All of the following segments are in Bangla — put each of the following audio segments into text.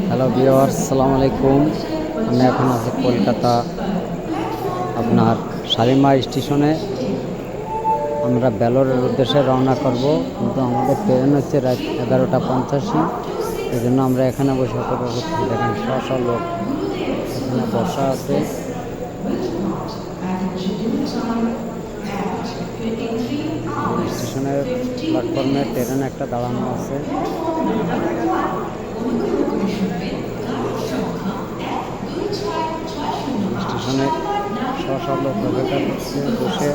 হ্যালো ভিউয়ার্স, আসসালামু আলাইকুম। আমি এখন আছি কলকাতা আপনার শালিমার স্টেশনে। আমরা বেলোরের উদ্দেশ্যে রওনা করব, কিন্তু আমাদের ট্রেন হচ্ছে রাত 11:85। এই জন্য আমরা এখানে বসে অপেক্ষা করছি। দেখেন শশ লোক এখানে বসা আছে। স্টেশনের প্ল্যাটফর্মে ট্রেন একটা দাঁড়ানো আছে। স্টেশনে সব লোক অপেক্ষা করছে বসে।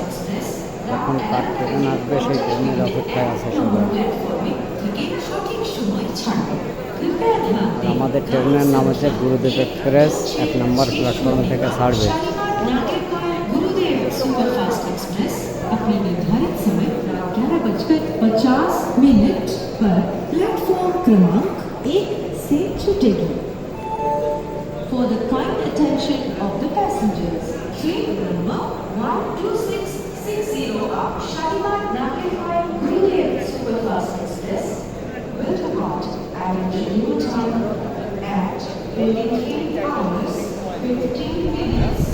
এখন কার ট্রেন আসবে সেই ট্রেনের অপেক্ষায় আছে সবাই। আমাদের ট্রেনের নাম হচ্ছে গুরুদেব এক্সপ্রেস। 1 নম্বর প্ল্যাটফর্ম থেকে ছাড়বে। अपने निर्धारित समय 11:50 पर प्लेटफॉर्म क्रमांक 1 से छूटेगी। For the kind attention of the passengers, train number 12660 of Shalimar Nagarpal Gurudev Superfast Express will depart at the scheduled time at 23 hours 15 minutes.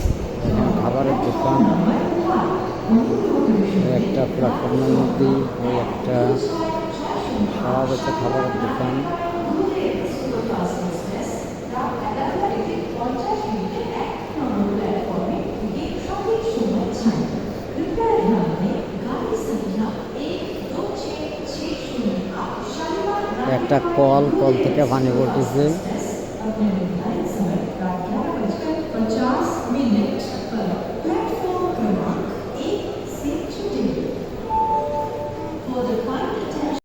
খাবারের দোকান একটা প্ল্যাটফর্মের মধ্যেই একটা সব হচ্ছে খাবারের দোকান। একটা কল থেকে পানি পড়তেছে।